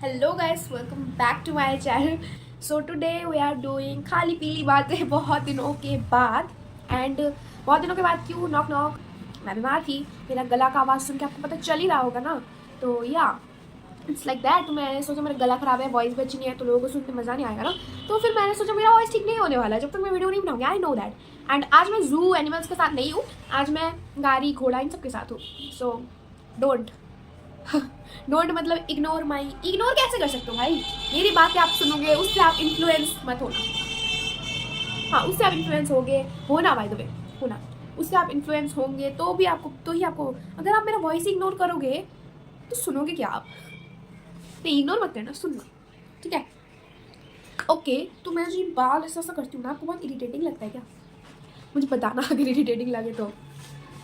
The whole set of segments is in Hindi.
Hello guys, welcome back to my channel. So today we are doing खाली पीली बातें बहुत दिनों के बाद. एंड बहुत दिनों के बाद क्यों? Knock knock. मैं बीमार थी. मेरा गला का आवाज़ सुन के आपको पता चल ही रहा होगा ना. तो या इट्स लाइक दैट. तो मैंने सोचा मेरा गला खराब है, वॉइस भी अच्छी नहीं है, तो लोगों को सुन के मज़ा नहीं आएगा ना. तो फिर मैंने सोचा मेरा वॉइस ठीक नहीं होने वाला है जब तक मैं वीडियो नहीं बनाऊंगी. I know that. एंड आज मैं जू एनिमल्स के साथ नहीं हूँ. आज मैं गाड़ी घोड़ा इन सब के साथ हूँ. सो डोंट डोंट मतलब इग्नोर माई. इग्नोर कैसे कर सकते हो भाई? मेरी बातें आप सुनोगे, उससे आप इन्फ्लुएंस मत होना. हाँ, उससे आप इन्फ्लुएंस होगे, होना बाय द वे, होना. उससे आप इन्फ्लुएंस होंगे तो भी आपको, तो ही आपको. अगर आप मेरा वॉइस इग्नोर करोगे तो सुनोगे क्या आप? नहीं, इग्नोर मत करना, सुनना. ठीक है? ओके. तो मैं जो ये बाल ऐसा ऐसा करती हूँ ना, आपको बहुत इरिटेटिंग लगता है क्या? मुझे बताना अगर इरिटेटिंग लगे तो.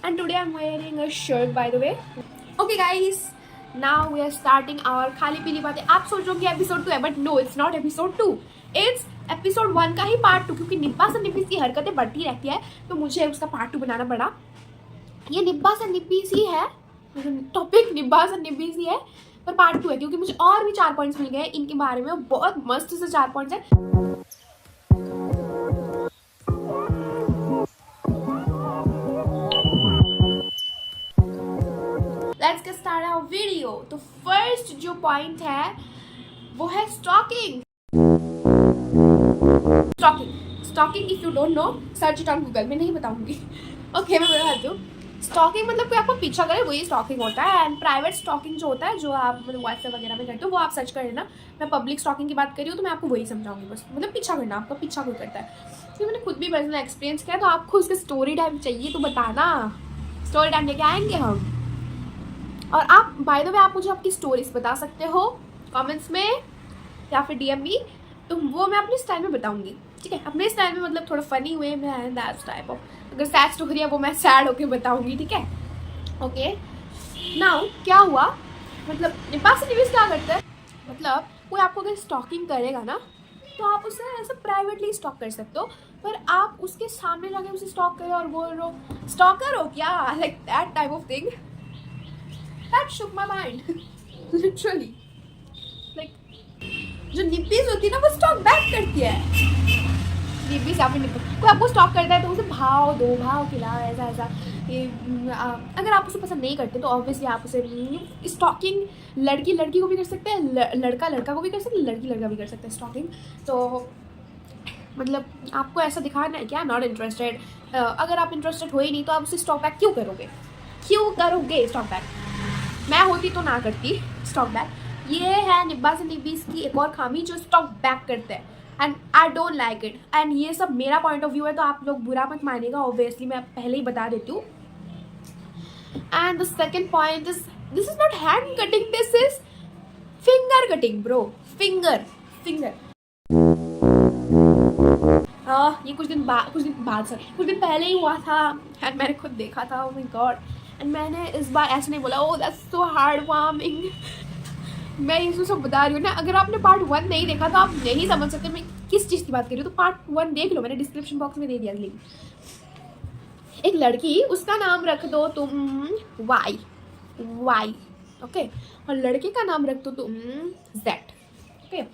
And today I am wearing a shirt by the way. Okay guys, now we are starting our खाली पीली बातें. आप सोचोगे एपिसोड 2 है, but no, it's not episode 2. It's episode 1 का ही पार्ट 2. क्योंकि निब्बा से निब्बी की हरकतें बढ़ती रहती है, तो मुझे उसका पार्ट 2 बनाना पड़ा. ये निब्बा से निब्बी सी है, टॉपिक निब्बा से निब्बी सी है, पर पार्ट 2 है क्योंकि मुझे और भी 4 पॉइंट्स मिल गए इनके बारे में. बहुत मस्त से 4 पॉइंट्स है. Let's get start our video. तो फर्स्ट जो पॉइंट है वो है stalking. Stalking if you don't know, search it on Google. मैं नहीं बताऊंगी. ओके, मैं बताती हूँ. स्टॉकिंग मतलब कोई आपको पीछा करे, वही स्टॉकिंग होता है. एंड प्राइवेट स्टॉकिंग जो होता है, जो आप मतलब व्हाट्सएप वगैरह में करते हो, वो आप सर्च कर लेना. मैं पब्लिक स्टॉकिंग की बात कर रही हूँ, तो मैं आपको वही समझाऊंगी. बस मतलब पीछा करना, आपका पीछा कोई करता है. तो मैंने खुद भी पर्सनल एक्सपीरियंस किया. तो आपको उसका स्टोरी टाइम चाहिए तो बताना, स्टोरी टाइम लेके आएंगे हम. और आप बाय द वे, आप मुझे आपकी स्टोरीज बता सकते हो कमेंट्स में या फिर डीएम भी. तो वो मैं अपने स्टाइल में बताऊंगी. ठीक है? अपने स्टाइल में मतलब थोड़ा फनी वे में है, दैट्स टाइप ऑफ. अगर सैड स्टोरी है वो मैं सैड होके बताऊंगी. ठीक है? ओके. नाउ क्या हुआ, मतलब निब्बा से निवेश क्या करते हैं, मतलब कोई आपको अगर स्टॉकिंग करेगा ना, तो आप उसे ऐसे प्राइवेटली स्टॉक कर सकते हो. पर आप उसके सामने जाके उसे स्टॉक करो और बोल रहे हो स्टॉकर हो क्या, like that type of thing. That shook my mind. Literally. Like, जो निब्बीज होती है ना, वो स्टॉक बैक करती है. निब्बीज या फिर निब्बी कोई आपको स्टॉक करता है तो उसे भाव दो, भाव खिलाओ, ऐसा ऐसा. ये अगर आप उसे पसंद नहीं करते तो ऑब्वियसली आप उसे स्टॉकिंग लड़की लड़की को भी कर सकते हैं, लड़का लड़का को भी कर सकते हैं, लड़की लड़का भी कर सकते हैं स्टॉकिंग. तो मतलब आपको ऐसा दिखाना है क्या, नॉट इंटरेस्टेड. अगर आप इंटरेस्टेड हो ही नहीं तो आप उसे स्टॉक बैक क्यों करोगे? क्यों करोगे स्टॉक बैक? मैं होती तो ना करती स्टॉक बैक. ये है निब्बा से निब्बीज की एक और खामी, जो स्टॉक बैक करते हैं. And I don't like it. And ये सब मेरा पॉइंट ऑफ व्यू है, तो आप लोग बुरा मत मानिएगा. ऑब्वियसली मैं पहले ही बता देती हूँ. And the second point is, this is not hand cutting, this is finger cutting bro. Finger. ये कुछ दिन पहले ही हुआ था. एंड मैंने खुद देखा था. Oh my God. एंड मैंने इस बार ऐसे नहीं बोला oh that's so hard warming. मैं ये सब बता रही हूँ ना. अगर आपने पार्ट 1 नहीं देखा तो आप नहीं समझ सकते मैं किस चीज़ की बात कर रही हूँ. तो पार्ट 1 देख लो, मैंने डिस्क्रिप्शन बॉक्स में दे दिया लिंक. एक लड़की, उसका नाम रख दो तुम वाई. ओके. और लड़के का नाम रख दो तुम जेड. ओके.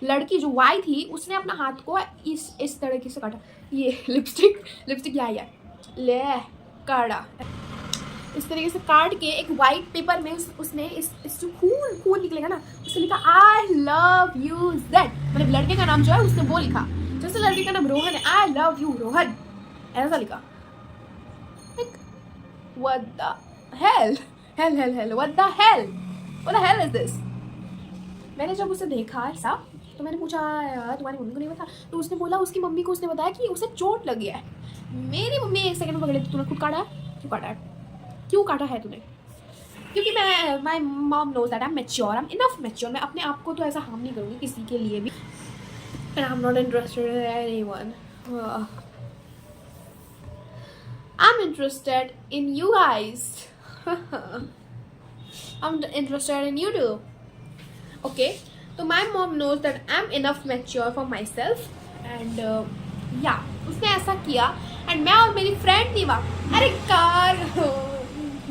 लड़की जो वाई थी, उसने अपना हाथ को इस तरीके से काटा. ये लिपस्टिक यहाँ है, ले काटा. इस तरीके से काट के एक वाइट पेपर में उसने इस जो खून निकलेगा ना, उसने लिखा आई लव यू जेड. मतलब लड़के का नाम जो है उसने वो लिखा. जैसे लड़के का नाम रोहन है, आई लव यू रोहन, ऐसा लिखा. What the hell? What the hell is this? मैंने जब उसे देखा ऐसा, तो मैंने पूछा तुम्हारी मम्मी को नहीं पता? तो उसने बोला उसकी मम्मी को उसने बताया कि उसे चोट लगी है. मेरी मम्मी एक सेकंड में पकड़ लेती, तूने खुद काटा है? क्यों काटा है तूने? क्योंकि मैं, my mom knows that I am mature, I am enough mature. मैं अपने आप को तो ऐसा हार्म नहीं करूँगी किसी के लिए भी. And I am not interested in anyone. I'm interested in you guys. I'm interested in you too. Okay. So my mom knows that I'm enough mature for myself. And yeah, उसने ऐसा किया. And मैं और मेरी फ्रेंड थी वहाँ. अरे कार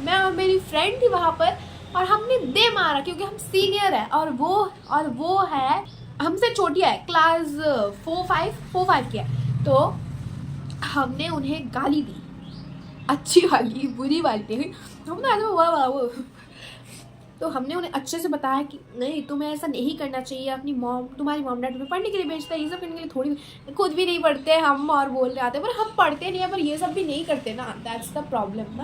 मैं और मेरी फ्रेंड थी वहाँ पर. और हमने दे मारा क्योंकि हम सीनियर है और वो है हमसे छोटी है, क्लास 4-5 की है। तो हमने उन्हें गाली दी, अच्छी वाली बुरी वाली नहीं, हमने ऐसे वो तो हमने उन्हें अच्छे से बताया कि नहीं तुम्हें ऐसा नहीं करना चाहिए, अपनी मॉम तुम्हारी मॉम डैड तुम्हें पढ़ने के लिए भेजता है, ये सब करने के लिए थोड़ी, खुद भी नहीं पढ़ते हम और बोल रहे आते, पर हम पढ़ते नहीं है पर ये सब भी नहीं करते ना, दैट्स द प्रॉब्लम ना।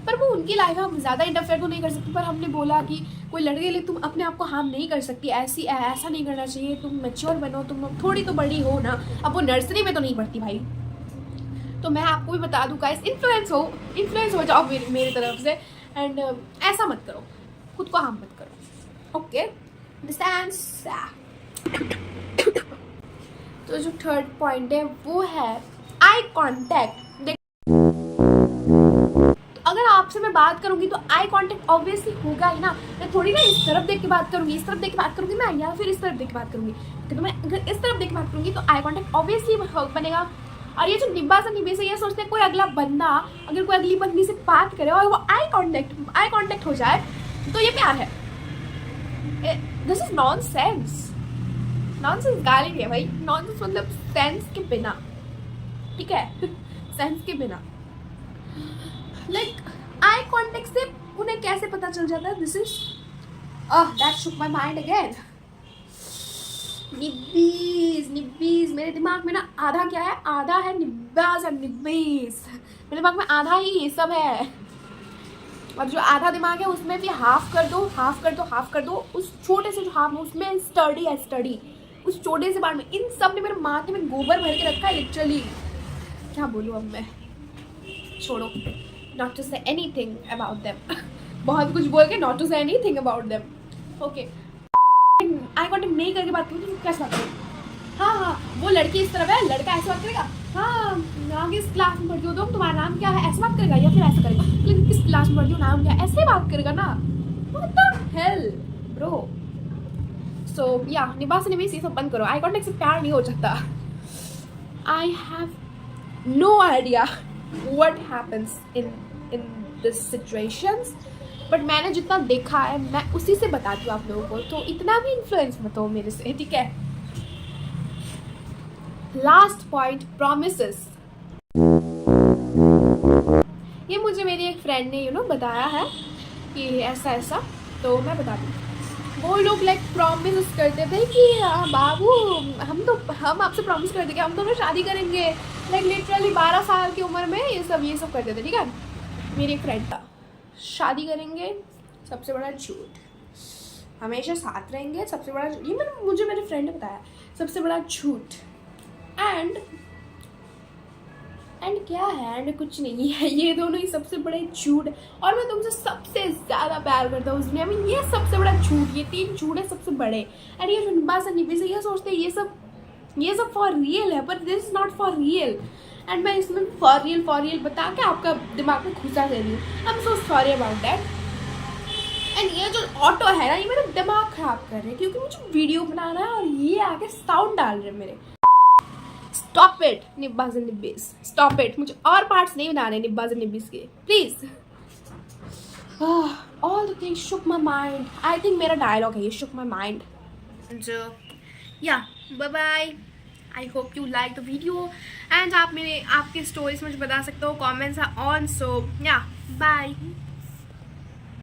पर वो उनकी लाइफ है, हम ज़्यादा इंटरफेयर तो नहीं कर सकते, पर हमने बोला कि कोई लड़के के लिए तुम अपने आप को हार्म नहीं कर सकती, ऐसा नहीं करना चाहिए, तुम मैच्योर बनो, तुम थोड़ी तो बड़ी हो ना। अब वो नर्सरी में तो नहीं पढ़ती भाई। तो मैं आपको भी बता दूँ गाइस, इन्फ्लुएंस हो जाओ मेरी तरफ से, एंड ऐसा मत करो, खुद को हार्म मत करो, ओके अंडरस्टैंड्स। तो जो थर्ड पॉइंट है वो है आई कॉन्टैक्ट। अगर आपसे मैं बात करूंगी तो आई कांटेक्ट ऑब्वियसली होगा ही ना, मैं थोड़ी ना इस तरफ देख के बात करूंगी, इस तरफ देख के बात करूंगी मैं, या फिर इस तरफ देख के बात करूंगी। तो मैं अगर इस तरफ देख के बात करूंगी तो आई कांटेक्ट ऑब्वियसली बनेगा। और ये जो निब्बा से निब्बे से ये सोचते हैं कोई अगला बंदा अगर कोई अगली बंदी से बात करे और वो आई कांटेक्ट हो जाए तो ये प्यार है। दिस इज नॉनसेंस गाली है भाई, नॉनसेंस मतलब सेंस के बिना, ठीक है सेंस के बिना। लाइक आई कांटेक्ट से उन्हें कैसे पता चल जाता है, this is that shook my mind again. निब्बीज मेरे दिमाग में ना आधा क्या है, आधा है निब्बाज और निब्बीज, मेरे दिमाग में आधा ही ये सब है। और जो आधा दिमाग है उसमें भी हाफ कर दो, उस छोटे से जो हाफ है उसमें स्टडी, उस छोटे से बार में इन सब ने मेरे माथे में गोबर भर के रखा है लिटरली। क्या बोलूँ अब मैं, छोड़ो, not to say anything about them. बहुत कुछ बोल के not to say anything about them, okay. I contact नहीं करके बात करूँ तो कैसे बात करूँ? हाँ वो लड़की इस तरफ है, लड़का ऐसे बात करेगा, हाँ आगे किस क्लास में पढ़ती हो तुम, तुम्हारा नाम क्या है, ऐसे बात करेगा या फिर ऐसा करेगा, लेकिन किस क्लास में पढ़ती हो, नाम क्या है, ऐसे बात करेगा ना। What the hell bro. So या निभा से निभा सब बंद करो, आई कॉन्टेक्ट से प्यार नहीं हो सकता। I have no idea what happens in this situations, but मैंने जितना देखा है मैं उसी से बताती हूँ आप लोगों को, तो इतना भी इन्फ्लुएंस मत हो मेरे से, ठीक है। Last point, promises. ये मुझे मेरी एक फ्रेंड ने बताया है कि ऐसा, तो मैं बता दूँ। वो लोग लाइक प्रॉमिस करते थे कि बाबू हम आपसे प्रॉमिस करते कि हम दोनों शादी करेंगे, लाइक लिटरली 12 साल की उम्र में ये सब करते थे, ठीक है। मेरी एक फ्रेंड था, शादी करेंगे सबसे बड़ा झूठ, हमेशा साथ रहेंगे सबसे बड़ा, ये मुझे मेरे फ्रेंड ने बताया, सबसे बड़ा झूठ। एंड क्या है, एंड कुछ नहीं है, ये दोनों ही सबसे बड़े झूठ। और मैं तुमसे सबसे ज़्यादा प्यार करता हूँ उस दुनिया में, ये सबसे बड़ा झूठ, ये 3 झूठ है सबसे बड़े। एंड ये जो निभा से निभी से ये सोचते हैं ये सब फॉर रियल है, पर this is not for real. And मैं इसमें फॉर रियल बता के आपका दिमाग में घुसा दे रही हूँ, I am so sorry about that. And ये जो ऑटो है ना, ये मेरा दिमाग खराब कर रहे हैं क्योंकि मुझे वीडियो बनाना है और ये आके साउंड डाल रहे हैं मेरे। स्टॉप इट निब्बाज एंड निब्बीज, स्टॉप इट, मुझे और पार्ट्स नहीं बनाने निब्बाज एंड निब्बीज के, please. All the things shook my mind, I think मेरा डायलॉग है ये, shook my mind. Yeah bye bye, I hope you like the video and आप आपके स्टोरीज मुझे बता सकते हो, कॉमेंट्स आर ऑन, सो या बाय।